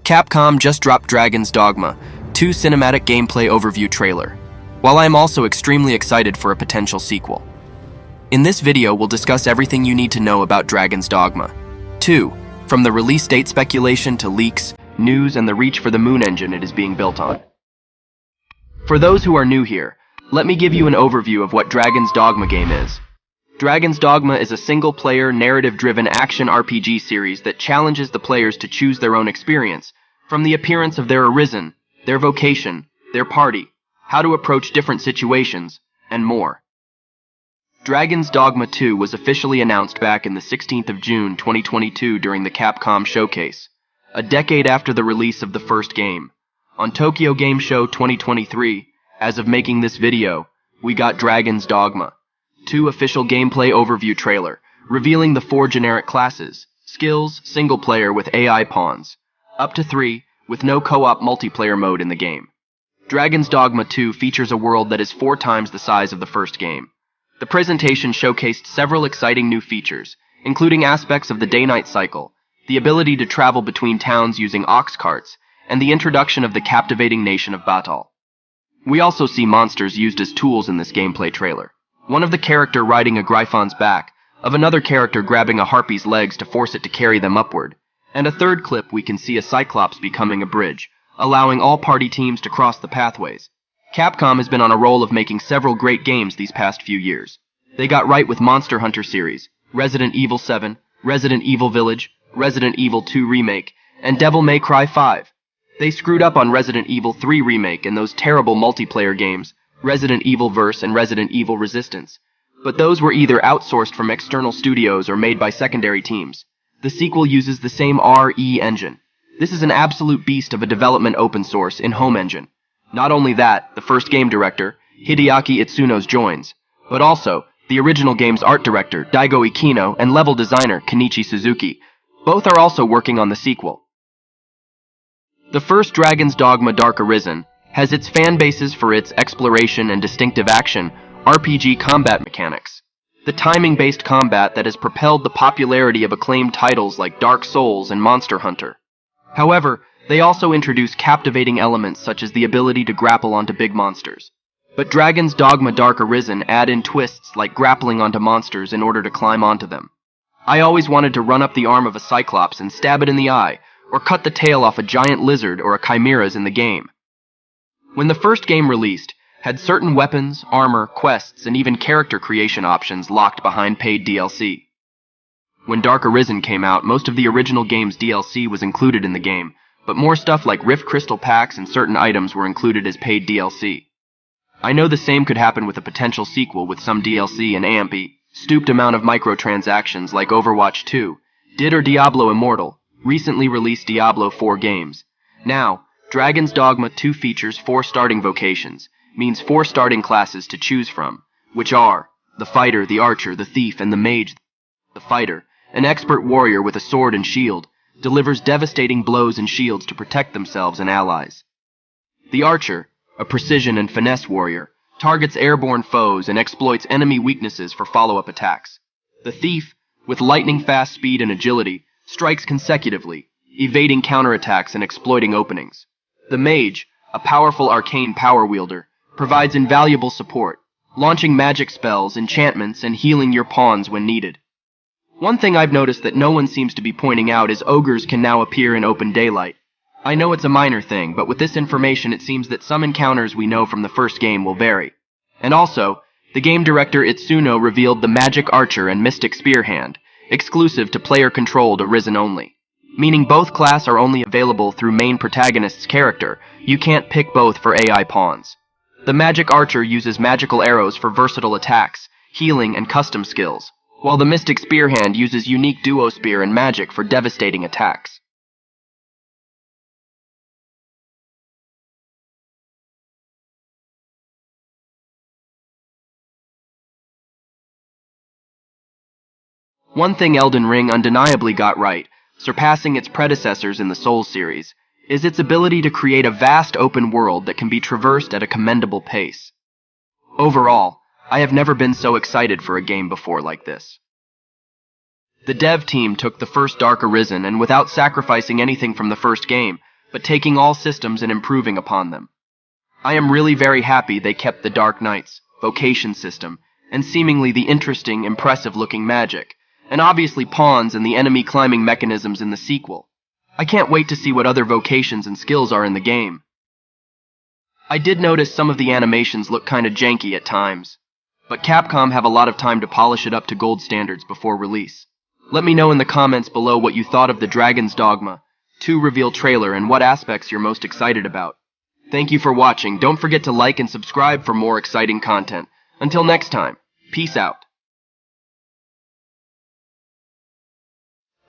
Capcom just dropped Dragon's Dogma 2 cinematic gameplay overview trailer, while I am also extremely excited for a potential sequel. In this video, we'll discuss everything you need to know about Dragon's Dogma 2, from the release date speculation to leaks, news, and the reach for the Moon engine it is being built on. For those who are new here, let me give you an overview of what Dragon's Dogma game is. Dragon's Dogma is a single-player, narrative-driven action RPG series that challenges the players to choose their own experience, from the appearance of their arisen, their vocation, their party, how to approach different situations, and more. Dragon's Dogma 2 was officially announced back in the 16th of June 2022 during the Capcom Showcase, a decade after the release of the first game. On Tokyo Game Show 2023, as of making this video, we got Dragon's Dogma 2 official gameplay overview trailer, revealing the 4 generic classes, skills, single player with AI pawns, up to 3, with no co-op multiplayer mode in the game. Dragon's Dogma 2 features a world that is 4 times the size of the first game. The presentation showcased several exciting new features, including aspects of the day-night cycle, the ability to travel between towns using ox carts, and the introduction of the captivating nation of Batal. We also see monsters used as tools in this gameplay trailer. One of the character riding a Gryphon's back, of another character grabbing a harpy's legs to force it to carry them upward, and a third clip we can see a Cyclops becoming a bridge, allowing all party teams to cross the pathways. Capcom has been on a roll of making several great games these past few years. They got right with Monster Hunter series, Resident Evil 7, Resident Evil Village, Resident Evil 2 Remake, and Devil May Cry 5. They screwed up on Resident Evil 3 Remake and those terrible multiplayer games, Resident Evil Verse and Resident Evil Resistance, but those were either outsourced from external studios or made by secondary teams. The sequel uses the same RE engine. This is an absolute beast of a development open source in-home engine. Not only that, the first game director, Hideaki Itsuno, joins, but also the original game's art director, Daigo Ikino, and level designer, Kenichi Suzuki. Both are also working on the sequel. The first Dragon's Dogma Dark Arisen has its fan bases for its exploration and distinctive action, RPG combat mechanics. The timing-based combat that has propelled the popularity of acclaimed titles like Dark Souls and Monster Hunter. However, they also introduce captivating elements such as the ability to grapple onto big monsters. But Dragon's Dogma Dark Arisen add in twists like grappling onto monsters in order to climb onto them. I always wanted to run up the arm of a Cyclops and stab it in the eye, or cut the tail off a giant lizard or a chimeras in the game. When the first game released, had certain weapons, armor, quests, and even character creation options locked behind paid DLC. When Dark Arisen came out, most of the original game's DLC was included in the game, but more stuff like Rift Crystal packs and certain items were included as paid DLC. I know the same could happen with a potential sequel with some DLC and ampy, stooped amount of microtransactions like Overwatch 2, did or Diablo Immortal, recently released Diablo 4 games. Now, Dragon's Dogma 2 features 4 starting vocations, means 4 starting classes to choose from, which are the fighter, the archer, the thief, and the mage. The fighter, an expert warrior with a sword and shield, delivers devastating blows and shields to protect themselves and allies. The archer, a precision and finesse warrior, targets airborne foes and exploits enemy weaknesses for follow-up attacks. The thief, with lightning-fast speed and agility, strikes consecutively, evading counterattacks and exploiting openings. The mage, a powerful arcane power wielder, provides invaluable support, launching magic spells, enchantments, and healing your pawns when needed. One thing I've noticed that no one seems to be pointing out is ogres can now appear in open daylight. I know it's a minor thing, but with this information it seems that some encounters we know from the first game will vary. And also, the game director Itsuno revealed the Magic Archer and Mystic Spearhand, exclusive to player-controlled Arisen only. Meaning both class are only available through main protagonist's character, you can't pick both for AI pawns. The Magic Archer uses magical arrows for versatile attacks, healing, and custom skills, while the Mystic Spearhand uses unique duo spear and magic for devastating attacks. One thing Elden Ring undeniably got right, surpassing its predecessors in the Souls series, is its ability to create a vast open world that can be traversed at a commendable pace. Overall, I have never been so excited for a game before like this. The dev team took the first Dark Arisen and without sacrificing anything from the first game, but taking all systems and improving upon them. I am really very happy they kept the Dark Knight's Vocations system, and seemingly the interesting, impressive-looking magic, and obviously pawns and the enemy climbing mechanisms in the sequel. I can't wait to see what other vocations and skills are in the game. I did notice some of the animations look kinda janky at times, but Capcom have a lot of time to polish it up to gold standards before release. Let me know in the comments below what you thought of the Dragon's Dogma 2 reveal trailer and what aspects you're most excited about. Thank you for watching. Don't forget to like and subscribe for more exciting content. Until next time, peace out.